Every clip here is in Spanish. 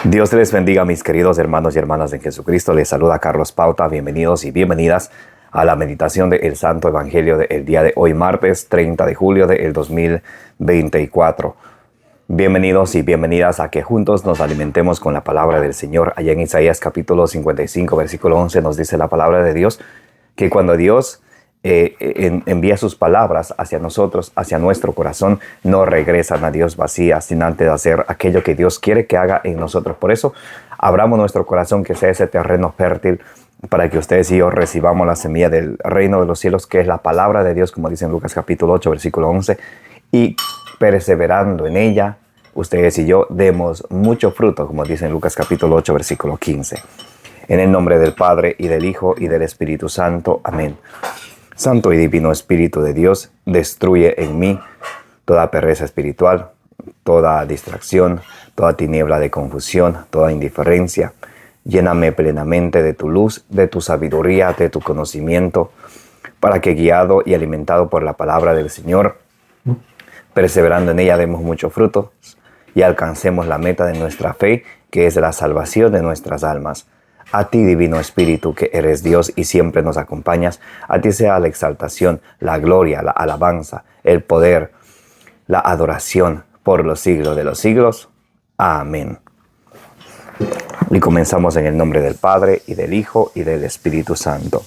Dios les bendiga, mis queridos hermanos y hermanas en Jesucristo. Les saluda Carlos Pauta. Bienvenidos y bienvenidas a la meditación del Santo Evangelio del día de hoy, martes 30 de julio del 2024. Bienvenidos y bienvenidas a que juntos nos alimentemos con la palabra del Señor. Allá en Isaías capítulo 55, versículo 11 nos dice la palabra de Dios que cuando Dios envía sus palabras hacia nosotros, hacia nuestro corazón, no regresan a Dios vacías, sin antes de hacer aquello que Dios quiere que haga en nosotros. Por eso, abramos nuestro corazón, que sea ese terreno fértil, para que ustedes y yo recibamos la semilla del reino de los cielos, que es la palabra de Dios, como dice en Lucas capítulo 8, versículo 11, y perseverando en ella, ustedes y yo demos mucho fruto, como dice en Lucas capítulo 8, versículo 15. En el nombre del Padre, y del Hijo, y del Espíritu Santo. Amén. Santo y divino Espíritu de Dios, destruye en mí toda pereza espiritual, toda distracción, toda tiniebla de confusión, toda indiferencia. Lléname plenamente de tu luz, de tu sabiduría, de tu conocimiento, para que, guiado y alimentado por la palabra del Señor, perseverando en ella, demos mucho fruto y alcancemos la meta de nuestra fe, que es la salvación de nuestras almas. A ti, Divino Espíritu, que eres Dios y siempre nos acompañas, a ti sea la exaltación, la gloria, la alabanza, el poder, la adoración por los siglos de los siglos. Amén. Y comenzamos en el nombre del Padre, y del Hijo, y del Espíritu Santo.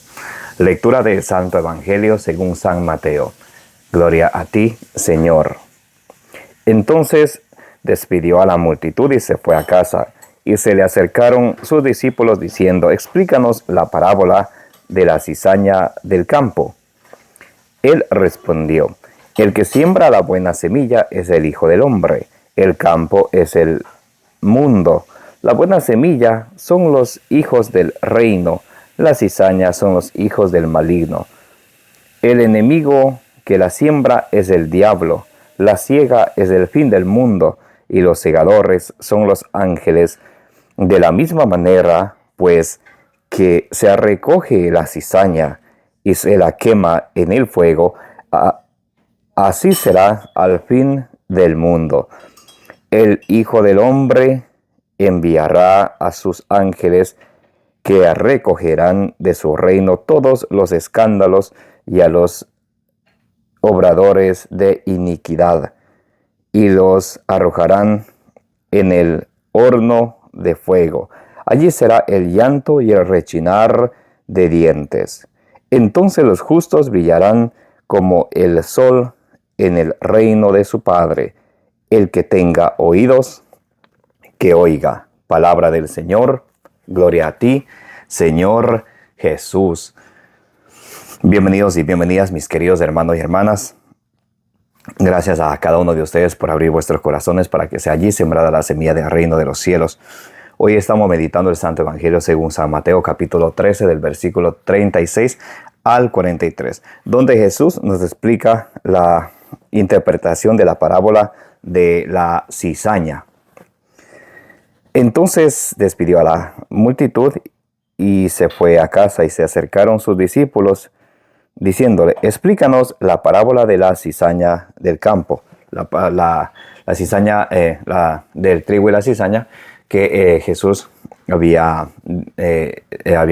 Lectura del Santo Evangelio según San Mateo. Gloria a ti, Señor. Entonces despidió a la multitud y se fue a casa. Y se le acercaron sus discípulos diciendo: explícanos la parábola de la cizaña del campo. Él respondió: el que siembra la buena semilla es el Hijo del Hombre. El campo es el mundo. La buena semilla son los hijos del reino. La cizaña son los hijos del maligno. El enemigo que la siembra es el diablo. La siega es el fin del mundo, y los segadores son los ángeles. De la misma manera, pues, que se recoge la cizaña y se la quema en el fuego, así será al fin del mundo. El Hijo del Hombre enviará a sus ángeles, que recogerán de su reino todos los escándalos y a los obradores de iniquidad, y los arrojarán en el horno de fuego. Allí será el llanto y el rechinar de dientes. Entonces los justos brillarán como el sol en el reino de su Padre. El que tenga oídos, que oiga. Palabra del Señor. Gloria a ti, Señor Jesús. Bienvenidos y bienvenidas, mis queridos hermanos y hermanas. Gracias a cada uno de ustedes por abrir vuestros corazones para que sea allí sembrada la semilla del reino de los cielos. Hoy estamos meditando el Santo Evangelio según San Mateo capítulo 13 del versículo 36 al 43, donde Jesús nos explica la interpretación de la parábola de la cizaña. Entonces despidió a la multitud y se fue a casa, y se acercaron sus discípulos diciéndole: explícanos la parábola de la cizaña del campo. La cizaña del trigo y la cizaña, que Jesús había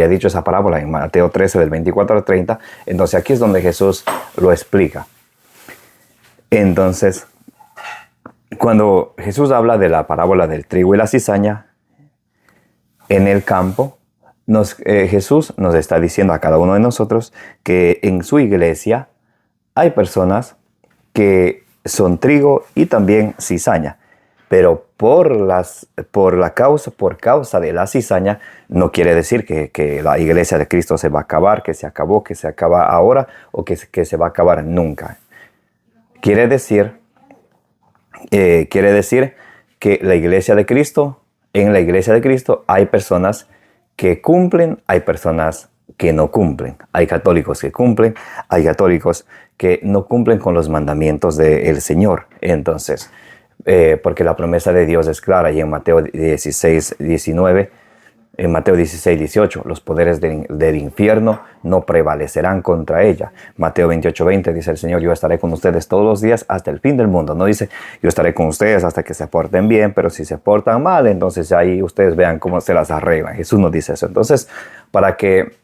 dicho esa parábola en Mateo 13 del 24 al 30. Entonces aquí es donde Jesús lo explica. Entonces, cuando Jesús habla de la parábola del trigo y la cizaña en el campo, Jesús nos está diciendo a cada uno de nosotros que en su iglesia hay personas que son trigo y también cizaña, pero por causa de la cizaña no quiere decir que la iglesia de Cristo se va a acabar, que se acabó, que se acaba ahora o que se va a acabar nunca. Quiere decir que la iglesia de Cristo, en la iglesia de Cristo hay personas que cumplen, hay personas que no cumplen. Hay católicos que cumplen, hay católicos que no cumplen con los mandamientos del Señor. Entonces, porque la promesa de Dios es clara, y en Mateo 16, 19 En Mateo 16:18, los poderes del infierno no prevalecerán contra ella. Mateo 28:20 dice el Señor, yo estaré con ustedes todos los días hasta el fin del mundo. No dice, yo estaré con ustedes hasta que se porten bien, pero si se portan mal, entonces ahí ustedes vean cómo se las arreglan. Jesús nos dice eso. Entonces, para que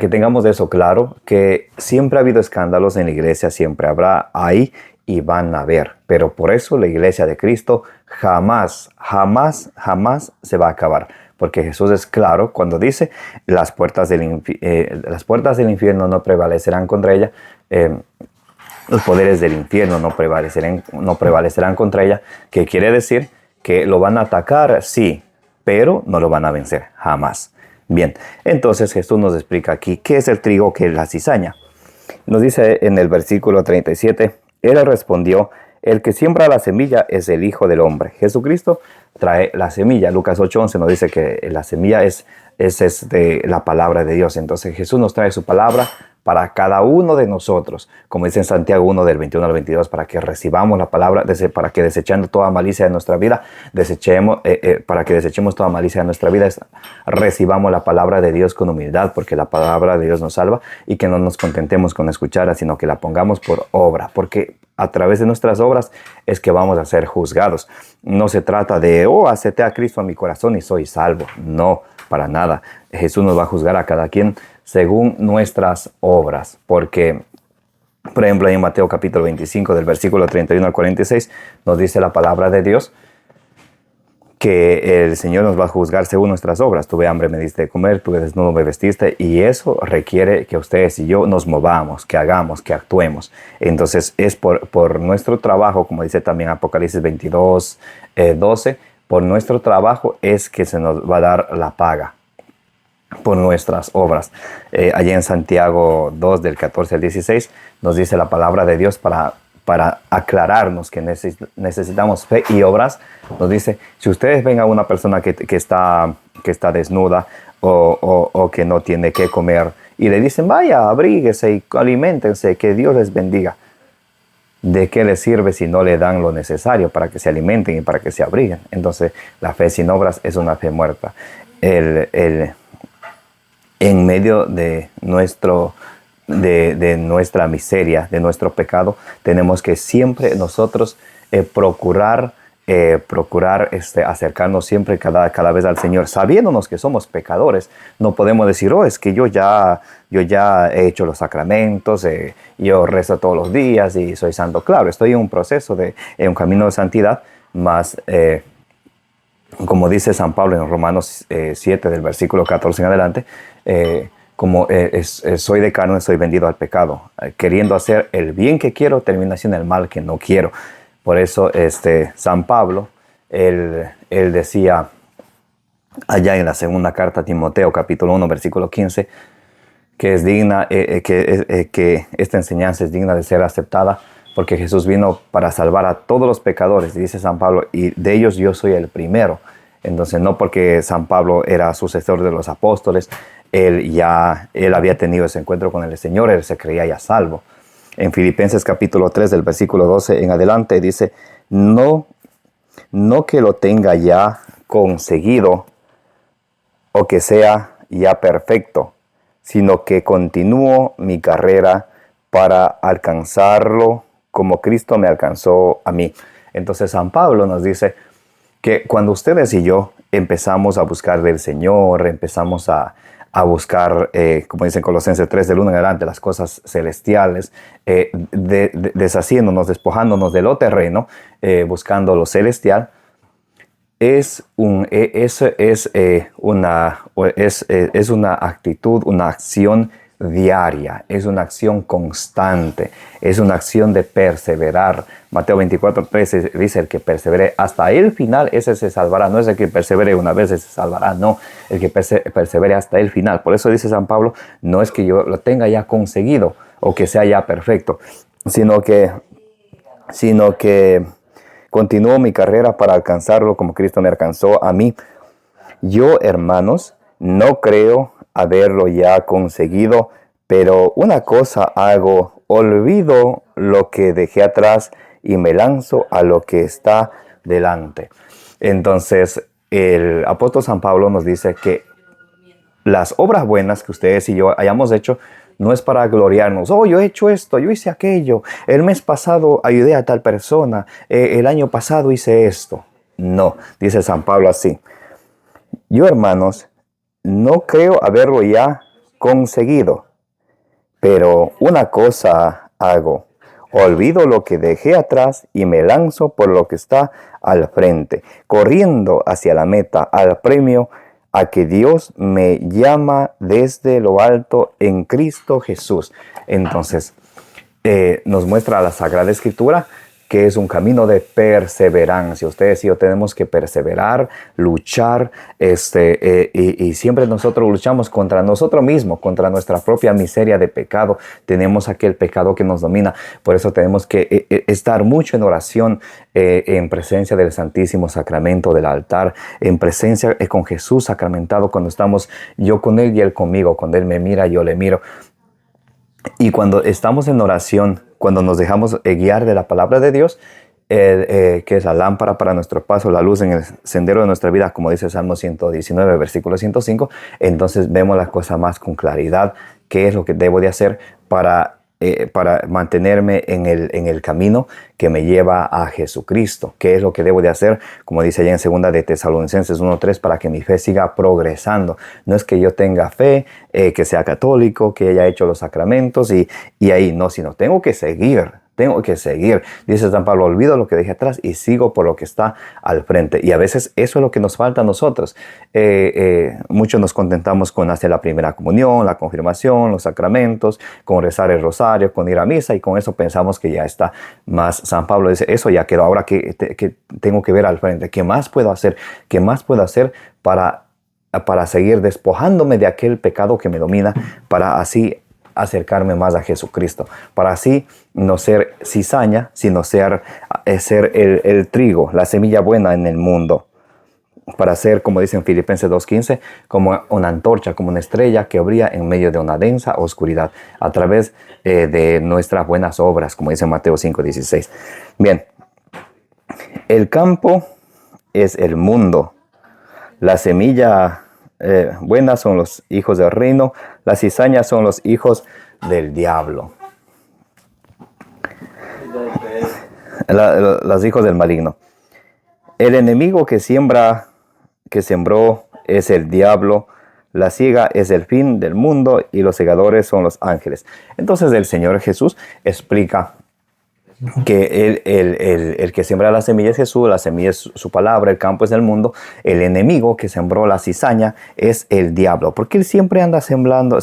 tengamos eso claro, que siempre ha habido escándalos en la iglesia, siempre habrá ahí y van a haber. Pero por eso la iglesia de Cristo jamás se va a acabar. Porque Jesús es claro cuando dice, las puertas del infierno no prevalecerán contra ella. Los poderes del infierno no prevalecerán contra ella. Que quiere decir que lo van a atacar, sí, pero no lo van a vencer, jamás. Bien, entonces Jesús nos explica aquí qué es el trigo, qué es la cizaña. Nos dice en el versículo 37, Él respondió, el que siembra la semilla es el Hijo del Hombre. Jesucristo trae la semilla. Lucas 8:11 nos dice que la semilla es de la palabra de Dios. Entonces Jesús nos trae su palabra para cada uno de nosotros. Como dice en Santiago 1 del 21 al 22, para que recibamos la palabra, para que desechando toda malicia de nuestra vida, para que desechemos toda malicia de nuestra vida, recibamos la palabra de Dios con humildad, porque la palabra de Dios nos salva, y que no nos contentemos con escucharla, sino que la pongamos por obra, porque a través de nuestras obras es que vamos a ser juzgados. No se trata de, acepté a Cristo a mi corazón y soy salvo. No, para nada. Jesús nos va a juzgar a cada quien según nuestras obras. Porque, por ejemplo, en Mateo capítulo 25, del versículo 31 al 46, nos dice la palabra de Dios que el Señor nos va a juzgar según nuestras obras. Tuve hambre, me diste de comer, tuve desnudo, me vestiste. Y eso requiere que ustedes y yo nos movamos, que hagamos, que actuemos. Entonces es por nuestro trabajo, como dice también Apocalipsis 22:12, por nuestro trabajo es que se nos va a dar la paga por nuestras obras. Allí en Santiago 2, del 14 al 16, nos dice la palabra de Dios para aclararnos que necesitamos fe y obras. Nos dice, si ustedes ven a una persona que está desnuda o que no tiene qué comer y le dicen, vaya, abríguese y aliméntense, que Dios les bendiga, ¿de qué les sirve si no le dan lo necesario para que se alimenten y para que se abriguen? Entonces, la fe sin obras es una fe muerta. En medio de nuestra miseria, de nuestro pecado, tenemos que siempre nosotros procurar acercarnos siempre cada vez al Señor, sabiéndonos que somos pecadores. No podemos decir, es que yo ya he hecho los sacramentos, yo rezo todos los días y soy santo. Claro, estoy en un proceso, en un camino de santidad, más como dice San Pablo en Romanos 7, del versículo 14 en adelante, soy de carne, soy vendido al pecado. Queriendo hacer el bien que quiero, termino haciendo el mal que no quiero. Por eso San Pablo, él decía allá en la segunda carta a Timoteo, capítulo 1, versículo 15, que es digna, que esta enseñanza es digna de ser aceptada, porque Jesús vino para salvar a todos los pecadores. Y dice San Pablo, y de ellos yo soy el primero. Entonces, no porque San Pablo era sucesor de los apóstoles, él había tenido ese encuentro con el Señor, él se creía ya salvo. En Filipenses capítulo 3, del versículo 12 en adelante, dice, no que lo tenga ya conseguido o que sea ya perfecto, sino que continúo mi carrera para alcanzarlo como Cristo me alcanzó a mí. Entonces San Pablo nos dice que cuando ustedes y yo empezamos a buscar del Señor, empezamos a buscar, como dice en Colosenses 3, del 1 en adelante, las cosas celestiales, deshaciéndonos, despojándonos de lo terreno, buscando lo celestial, es una actitud, una acción diaria, es una acción constante, es una acción de perseverar. Mateo 24:13 dice, el que persevere hasta el final, ese se salvará. No es el que persevere una vez, ese se salvará, no, el que persevere hasta el final. Por eso dice San Pablo, no es que yo lo tenga ya conseguido o que sea ya perfecto, sino que continúo mi carrera para alcanzarlo como Cristo me alcanzó a mí. Yo, hermanos, no creo haberlo ya conseguido, pero una cosa hago, olvido lo que dejé atrás y me lanzo a lo que está delante. Entonces, el apóstol San Pablo nos dice que las obras buenas que ustedes y yo hayamos hecho no es para gloriarnos. Oh, yo he hecho esto, yo hice aquello. El mes pasado ayudé a tal persona. El año pasado hice esto. No, dice San Pablo así. Yo, hermanos, no creo haberlo ya conseguido, pero una cosa hago. Olvido lo que dejé atrás y me lanzo por lo que está al frente, corriendo hacia la meta, al premio a que Dios me llama desde lo alto en Cristo Jesús. Entonces, nos muestra la Sagrada Escritura que es un camino de perseverancia. Ustedes y yo tenemos que perseverar, luchar, y siempre nosotros luchamos contra nosotros mismos, contra nuestra propia miseria de pecado. Tenemos aquel pecado que nos domina. Por eso tenemos que estar mucho en oración, en presencia del Santísimo Sacramento del altar, en presencia con Jesús sacramentado, cuando estamos yo con Él y Él conmigo, cuando Él me mira, yo le miro. Y cuando estamos en oración, cuando nos dejamos guiar de la palabra de Dios, que es la lámpara para nuestro paso, la luz en el sendero de nuestra vida, como dice el Salmo 119, versículo 105, entonces vemos las cosas más con claridad, qué es lo que debo de hacer para mantenerme en el camino que me lleva a Jesucristo. ¿Qué es lo que debo de hacer? Como dice allá en 2 de Tesalonicenses 1:3, para que mi fe siga progresando. No es que yo tenga fe, que sea católico, que haya hecho los sacramentos y ahí no, sino tengo que seguir. Dice San Pablo, olvido lo que dejé atrás y sigo por lo que está al frente. Y a veces eso es lo que nos falta a nosotros. Muchos nos contentamos con hacer la primera comunión, la confirmación, los sacramentos, con rezar el rosario, con ir a misa, y con eso pensamos que ya está. Más San Pablo dice, eso ya quedó, ahora que tengo que ver al frente. ¿Qué más puedo hacer? ¿Qué más puedo hacer para seguir despojándome de aquel pecado que me domina, para así acercarme más a Jesucristo, para así no ser cizaña, sino ser el trigo, la semilla buena en el mundo, para ser, como dice en Filipenses 2:15, como una antorcha, como una estrella que brilla en medio de una densa oscuridad, a través de nuestras buenas obras, como dice Mateo 5:16. Bien, el campo es el mundo, la semilla buena son los hijos del reino, las cizañas son los hijos del diablo. Los hijos del maligno. El enemigo que sembró es el diablo, la siega es el fin del mundo y los segadores son los ángeles. Entonces el Señor Jesús explica que el que siembra la semilla es Jesús, la semilla es su palabra, el campo es el mundo. El enemigo que sembró la cizaña es el diablo, porque él siempre anda sembrando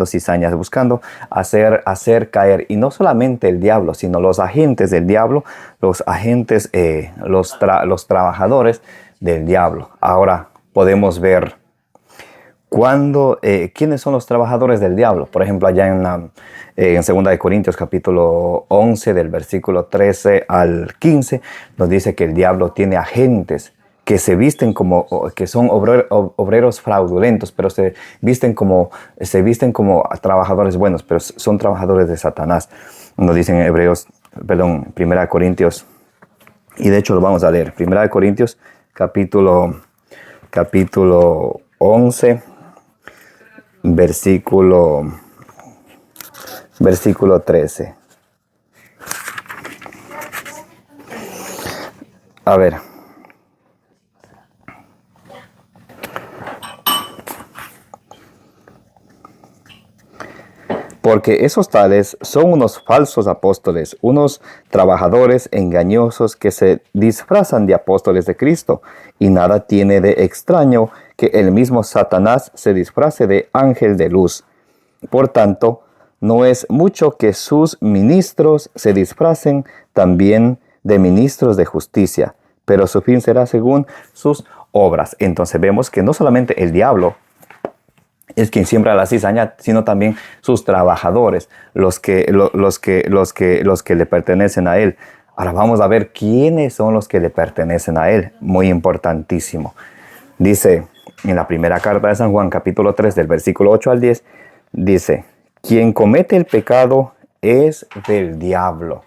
cizañas, buscando hacer caer, y no solamente el diablo, sino los agentes del diablo, los trabajadores del diablo. Ahora podemos ver ¿quiénes son los trabajadores del diablo? Por ejemplo, allá en 2 de Corintios capítulo 11, del versículo 13 al 15, nos dice que el diablo tiene agentes que que son obreros fraudulentos, pero se visten como trabajadores buenos, pero son trabajadores de Satanás. Nos dicen en 1 Corintios, y de hecho lo vamos a leer, 1 Corintios capítulo 11, versículo 13. A ver. Porque esos tales son unos falsos apóstoles, unos trabajadores engañosos que se disfrazan de apóstoles de Cristo, y nada tiene de extraño que el mismo Satanás se disfrace de ángel de luz. Por tanto, no es mucho que sus ministros se disfracen también de ministros de justicia, pero su fin será según sus obras. Entonces vemos que no solamente el diablo es quien siembra la cizaña, sino también sus trabajadores, los que le pertenecen a él. Ahora vamos a ver quiénes son los que le pertenecen a él. Muy importantísimo. Dice en la primera carta de San Juan, capítulo 3, del versículo 8 al 10, dice: quien comete el pecado es del diablo.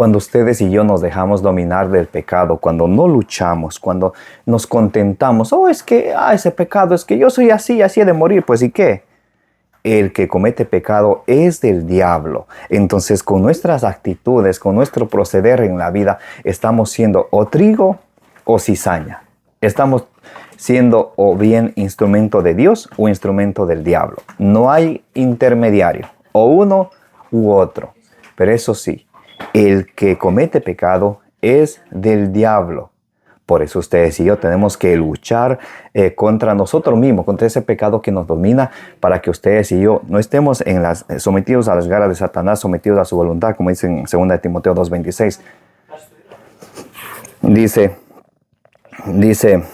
Cuando ustedes y yo nos dejamos dominar del pecado, cuando no luchamos, cuando nos contentamos, es que ese pecado, es que yo soy así, así he de morir, pues ¿y qué? El que comete pecado es del diablo. Entonces, con nuestras actitudes, con nuestro proceder en la vida, estamos siendo o trigo o cizaña. Estamos siendo o bien instrumento de Dios o instrumento del diablo. No hay intermediario, o uno u otro. Pero eso sí, el que comete pecado es del diablo. Por eso ustedes y yo tenemos que luchar contra nosotros mismos, contra ese pecado que nos domina, para que ustedes y yo no estemos sometidos a las garras de Satanás, sometidos a su voluntad, como dice en 2 Timoteo 2:26. Dice,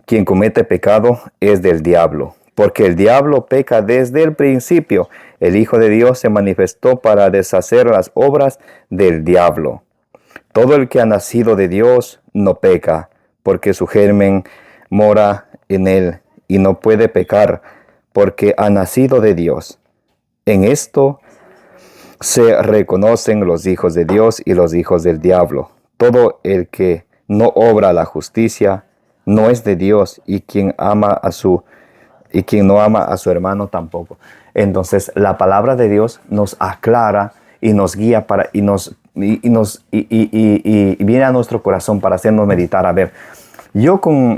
quien comete pecado es del diablo, porque el diablo peca desde el principio. El Hijo de Dios se manifestó para deshacer las obras del diablo. Todo el que ha nacido de Dios no peca, porque su germen mora en él, y no puede pecar, porque ha nacido de Dios. En esto se reconocen los hijos de Dios y los hijos del diablo. Todo el que no obra la justicia no es de Dios, y quien no ama a su hermano tampoco. Entonces, la palabra de Dios nos aclara y nos guía y viene a nuestro corazón para hacernos meditar. A ver, yo con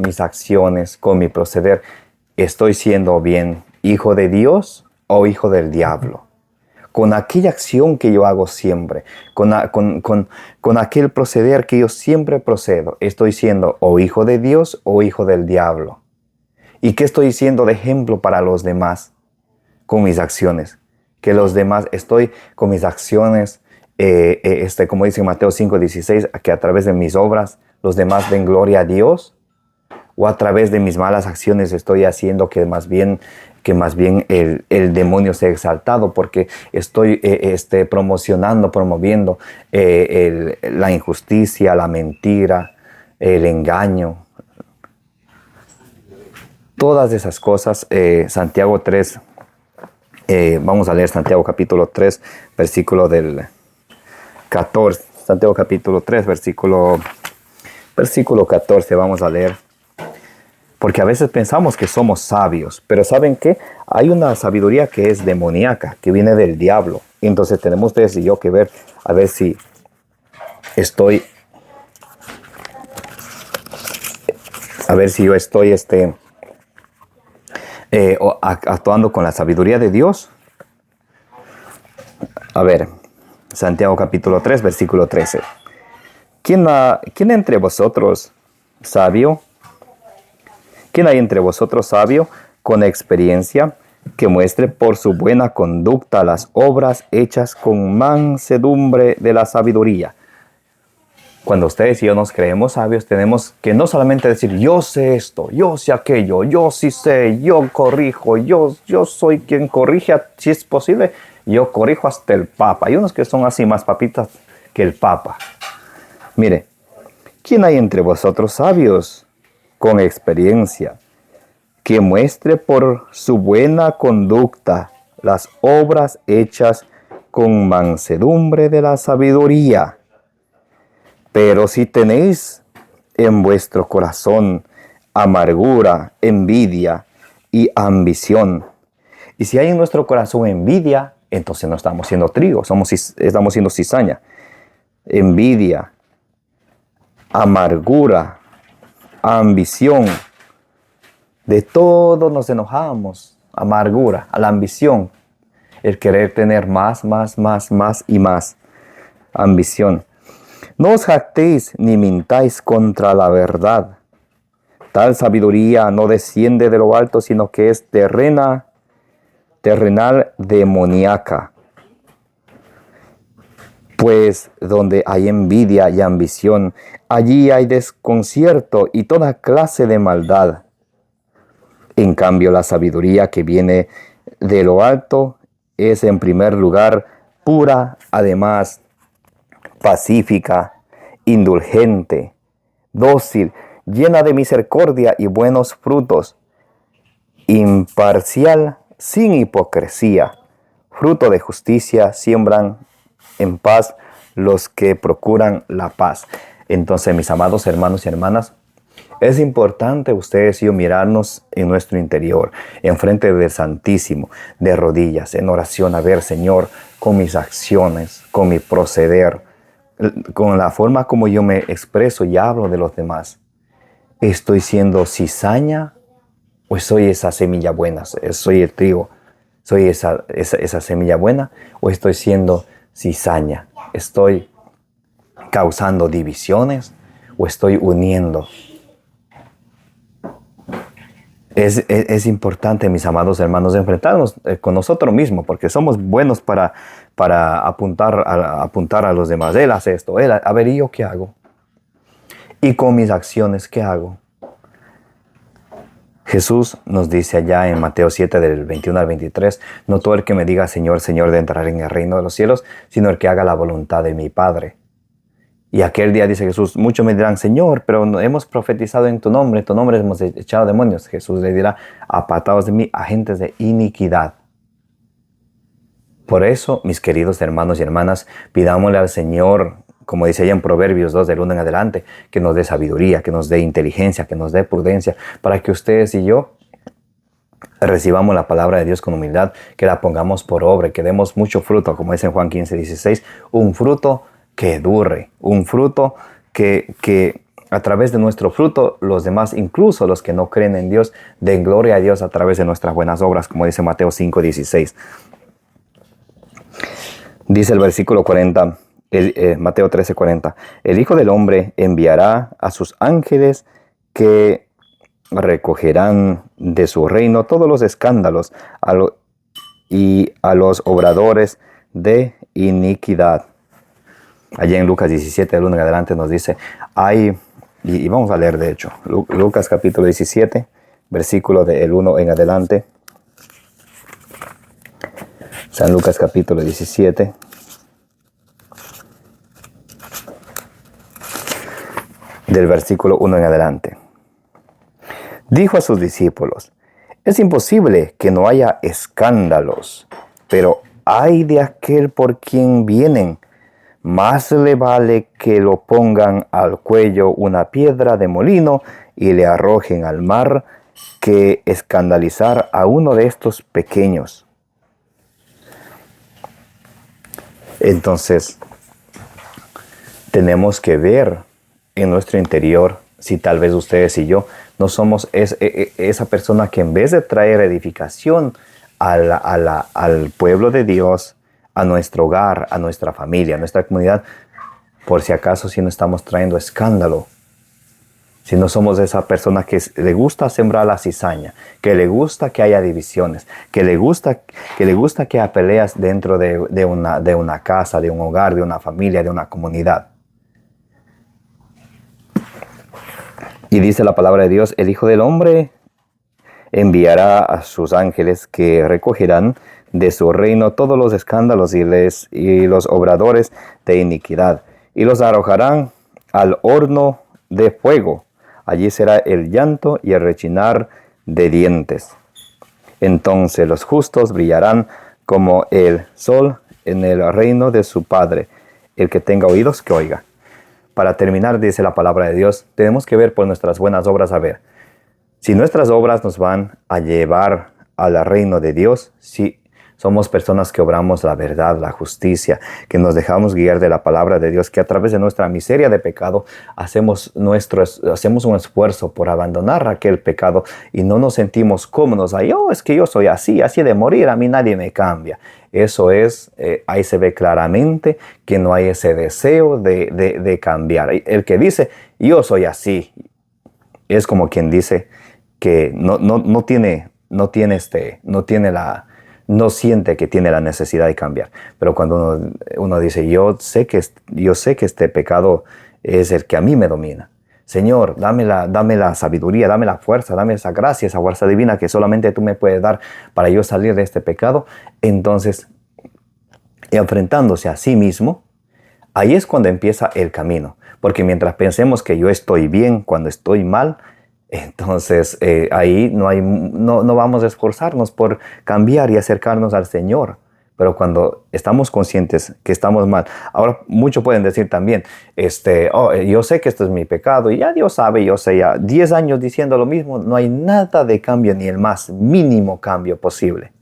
mis acciones, con mi proceder, ¿estoy siendo bien hijo de Dios o hijo del diablo? Con aquella acción que yo hago siempre, con aquel proceder que yo siempre procedo, ¿estoy siendo o hijo de Dios o hijo del diablo? ¿Y qué estoy siendo de ejemplo para los demás con mis acciones? Que los demás, estoy con mis acciones, como dice Mateo 5:16, que a través de mis obras los demás den gloria a Dios, o a través de mis malas acciones estoy haciendo que más bien el demonio sea exaltado, porque estoy promoviendo la injusticia, la mentira, el engaño. Todas esas cosas, Santiago 3, vamos a leer Santiago capítulo 3, versículo del 14. Santiago capítulo 3, versículo 14, vamos a leer. Porque a veces pensamos que somos sabios, pero ¿saben qué? Hay una sabiduría que es demoníaca, que viene del diablo. Entonces tenemos ustedes y yo que ver, a ver si yo estoy actuando con la sabiduría de Dios. A ver, Santiago capítulo 3, versículo 13. ¿Quién entre vosotros sabio? ¿Quién hay entre vosotros sabio con experiencia que muestre por su buena conducta las obras hechas con mansedumbre de la sabiduría? Cuando ustedes y yo nos creemos sabios, tenemos que no solamente decir, yo sé esto, yo sé aquello, yo sí sé, yo corrijo, yo soy quien corrige, si es posible, yo corrijo hasta el Papa. Hay unos que son así más papitas que el Papa. Mire, ¿quién hay entre vosotros sabios con experiencia que muestre por su buena conducta las obras hechas con mansedumbre de la sabiduría? Pero si tenéis en vuestro corazón amargura, envidia y ambición, y si hay en nuestro corazón envidia, entonces no estamos siendo trigo, estamos siendo cizaña. Envidia, amargura, ambición, de todo nos enojamos. Amargura, a la ambición, el querer tener más y más. Ambición. No os jactéis ni mintáis contra la verdad. Tal sabiduría no desciende de lo alto, sino que es terrenal demoníaca. Pues donde hay envidia y ambición, allí hay desconcierto y toda clase de maldad. En cambio, la sabiduría que viene de lo alto es en primer lugar pura, además pacífica, indulgente, dócil, llena de misericordia y buenos frutos, imparcial, sin hipocresía, fruto de justicia siembran en paz los que procuran la paz. Entonces, mis amados hermanos y hermanas, es importante ustedes y yo mirarnos en nuestro interior, enfrente del Santísimo, de rodillas, en oración, a ver, Señor, con mis acciones, con mi proceder, con la forma como yo me expreso y hablo de los demás. ¿Estoy siendo cizaña o soy esa semilla buena? ¿Soy el trigo? ¿Soy esa semilla buena o estoy siendo cizaña? ¿Estoy causando divisiones o estoy uniendo? Es importante, mis amados hermanos, enfrentarnos con nosotros mismos, porque somos buenos para apuntar a los demás. Él hace esto, a ver, ¿y yo qué hago? ¿Y con mis acciones qué hago? Jesús nos dice allá en Mateo 7, del 21 al 23, no todo el que me diga Señor, Señor, de entrar en el reino de los cielos, sino el que haga la voluntad de mi Padre. Y aquel día dice Jesús, muchos me dirán, Señor, pero hemos profetizado en tu nombre hemos echado demonios. Jesús le dirá, apartados de mí, agentes de iniquidad. Por eso, mis queridos hermanos y hermanas, pidámosle al Señor, como dice allá en Proverbios 2, del 1 en adelante, que nos dé sabiduría, que nos dé inteligencia, que nos dé prudencia, para que ustedes y yo recibamos la palabra de Dios con humildad, que la pongamos por obra, que demos mucho fruto, como dice en Juan 15, 16, un fruto que dure, un fruto que a través de nuestro fruto los demás, incluso los que no creen en Dios, den gloria a Dios a través de nuestras buenas obras, como dice Mateo 5, 16. Dice el versículo 40, Mateo 13, 40, el Hijo del Hombre enviará a sus ángeles que recogerán de su reino todos los escándalos y a los obradores de iniquidad. Allá en Lucas 17, del 1 en adelante nos dice, y vamos a leer de hecho, Lucas capítulo 17, versículo del 1 en adelante. San Lucas capítulo 17. Del versículo 1 en adelante. Dijo a sus discípulos, es imposible que no haya escándalos, pero ay de aquel por quien vienen. Más le vale que lo pongan al cuello una piedra de molino y le arrojen al mar que escandalizar a uno de estos pequeños. Entonces, tenemos que ver en nuestro interior si tal vez ustedes y yo no somos esa persona que en vez de traer edificación al pueblo de Dios, a nuestro hogar, a nuestra familia, a nuestra comunidad, por si acaso si no estamos trayendo escándalo, si no somos esa persona que le gusta sembrar la cizaña, que le gusta que haya divisiones, que le gusta que haya peleas dentro de una casa, de un hogar, de una familia, de una comunidad. Y dice la palabra de Dios, el Hijo del Hombre enviará a sus ángeles que recogerán de su reino todos los escándalos y los obradores de iniquidad, y los arrojarán al horno de fuego. Allí será el llanto y el rechinar de dientes. Entonces los justos brillarán como el sol en el reino de su Padre. El que tenga oídos, que oiga. Para terminar, dice la palabra de Dios, tenemos que ver por nuestras buenas obras, a ver si nuestras obras nos van a llevar al reino de Dios, si somos personas que obramos la verdad, la justicia, que nos dejamos guiar de la palabra de Dios, que a través de nuestra miseria de pecado hacemos un esfuerzo por abandonar aquel pecado y no nos sentimos cómodos. Es que yo soy así de morir, a mí nadie me cambia. Eso es, ahí se ve claramente que no hay ese deseo de cambiar. El que dice, yo soy así, es como quien dice que no siente que tiene la necesidad de cambiar. Pero cuando uno dice, yo sé que este pecado es el que a mí me domina. Señor, dame la sabiduría, dame la fuerza, dame esa gracia, esa fuerza divina que solamente tú me puedes dar para yo salir de este pecado. Entonces, enfrentándose a sí mismo, ahí es cuando empieza el camino. Porque mientras pensemos que yo estoy bien cuando estoy mal, entonces ahí no vamos a esforzarnos por cambiar y acercarnos al Señor, Pero cuando estamos conscientes que estamos mal, ahora muchos pueden decir también, yo sé que esto es mi pecado, y ya Dios sabe, yo sé, ya 10 años diciendo lo mismo, no hay nada de cambio, ni el más mínimo cambio posible.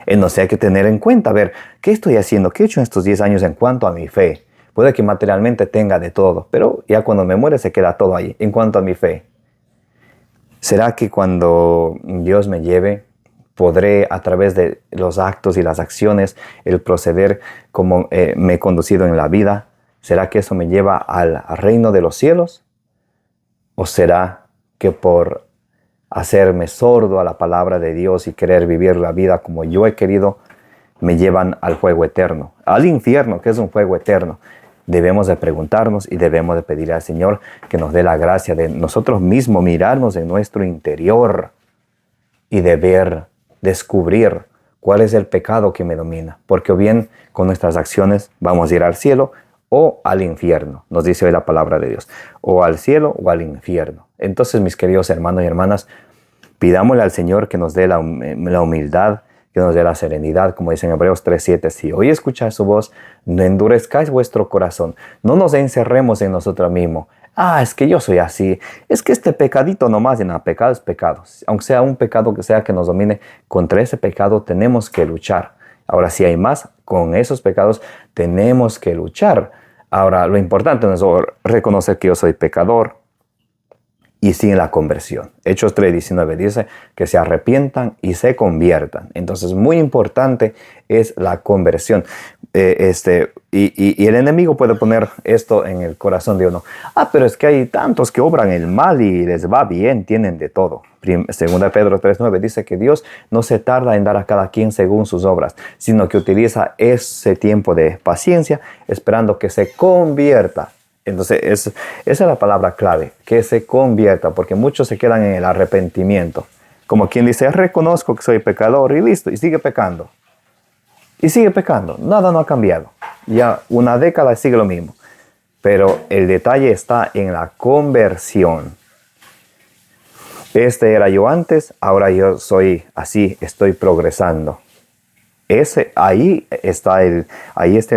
Entonces hay que tener en cuenta, a ver, ¿qué estoy haciendo? ¿Qué he hecho en estos 10 años en cuanto a mi fe? Puede que materialmente tenga de todo, pero ya cuando me muere se queda todo ahí, en cuanto a mi fe. ¿Será que cuando Dios me lleve, podré a través de los actos y las acciones, el proceder como me he conducido en la vida? ¿Será que eso me lleva al reino de los cielos? ¿O será que por hacerme sordo a la palabra de Dios y querer vivir la vida como yo he querido, me llevan al fuego eterno, al infierno, que es un fuego eterno? Debemos de preguntarnos y debemos de pedir al Señor que nos dé la gracia de nosotros mismos mirarnos en nuestro interior y de descubrir cuál es el pecado que me domina. Porque o bien con nuestras acciones vamos a ir al cielo o al infierno, nos dice hoy la palabra de Dios, o al cielo o al infierno. Entonces, mis queridos hermanos y hermanas, pidámosle al Señor que nos dé la humildad, que nos dé la serenidad, como dice en Hebreos 3:7. Si hoy escucháis su voz, no endurezcáis vuestro corazón, no nos encerremos en nosotros mismos. Es que yo soy así, es que este pecadito nomás, y nada, pecado es pecado. Aunque sea un pecado que sea que nos domine, contra ese pecado tenemos que luchar. Ahora, si hay más, con esos pecados tenemos que luchar. Ahora, lo importante es reconocer que yo soy pecador, y sin la conversión. Hechos 3:19 dice que se arrepientan y se conviertan. Entonces, muy importante es la conversión. Y el enemigo puede poner esto en el corazón de uno. Pero es que hay tantos que obran el mal y les va bien, tienen de todo. Segunda Pedro 3:9 dice que Dios no se tarda en dar a cada quien según sus obras, sino que utiliza ese tiempo de paciencia esperando que se convierta. Entonces, esa es la palabra clave, que se convierta, porque muchos se quedan en el arrepentimiento. Como quien dice, reconozco que soy pecador y listo, y sigue pecando. Y sigue pecando, nada no ha cambiado. Ya una década sigue lo mismo. Pero el detalle está en la conversión. Era yo antes, ahora yo soy así, estoy progresando. Ahí está el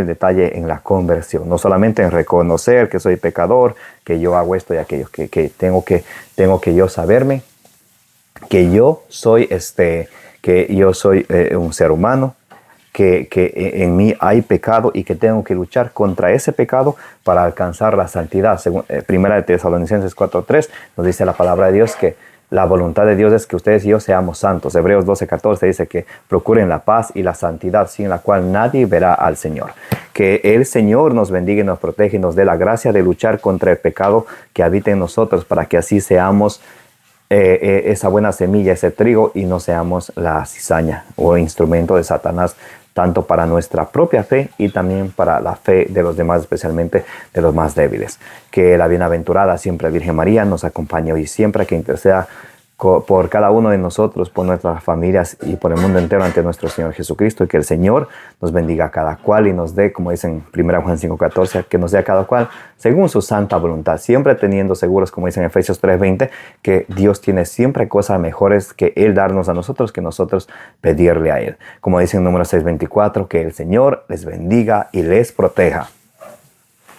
detalle en la conversión, no solamente en reconocer que soy pecador, que yo hago esto y aquello, que tengo que yo saberme, que yo soy un ser humano, que en mí hay pecado y que tengo que luchar contra ese pecado para alcanzar la santidad. Según Primera de Tesalonicenses 4:3 nos dice la palabra de Dios que la voluntad de Dios es que ustedes y yo seamos santos. Hebreos 12:14 dice que procuren la paz y la santidad, sin la cual nadie verá al Señor. Que el Señor nos bendiga y nos protege y nos dé la gracia de luchar contra el pecado que habita en nosotros, para que así seamos esa buena semilla, ese trigo, y no seamos la cizaña o instrumento de Satanás, tanto para nuestra propia fe y también para la fe de los demás, especialmente de los más débiles. Que la bienaventurada siempre Virgen María nos acompañe hoy y siempre, que interceda por cada uno de nosotros, por nuestras familias y por el mundo entero ante nuestro Señor Jesucristo, y que el Señor nos bendiga a cada cual y nos dé, como dice en 1 Juan 5:14, que nos dé a cada cual según su santa voluntad, siempre teniendo seguros, como dice en Efesios 3:20, que Dios tiene siempre cosas mejores que Él darnos a nosotros, que nosotros pedirle a Él. Como dice en Números 6:24, que el Señor les bendiga y les proteja.